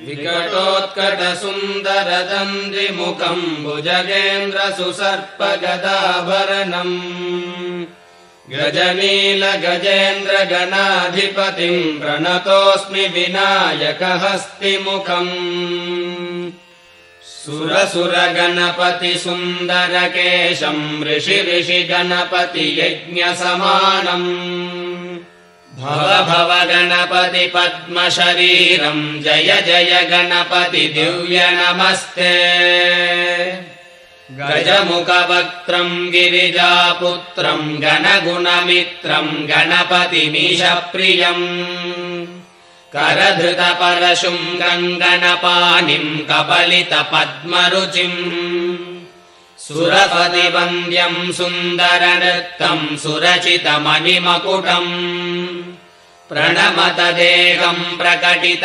विकटोत्कटसुन्दरदन्त्रिमुखम् भुजगेन्द्रसुसर्पगदाभरणम् गजनीलगजेन्द्रगणाधिपतिम् प्रणतोऽस्मि विनायकहस्तिमुखम् सुरसुरगणपतिसुन्दरकेशम् ऋषिगणपतियज्ञसमानम् भव गणपति पद्मशरीरम् जय जय गणपति दिव्य नमस्ते गजमुखवक्त्रम् गिरिजापुत्रम् गणगुणमित्रम् गणपतिमीशप्रियम् करधृतपरशुम् गणपानिम् कपलितपद्मरुचिम् सुरपतिवन्द्यम् सुन्दरनृत्तम् सुरचितमणिमकुटम् प्रणमत देहम् प्रकटित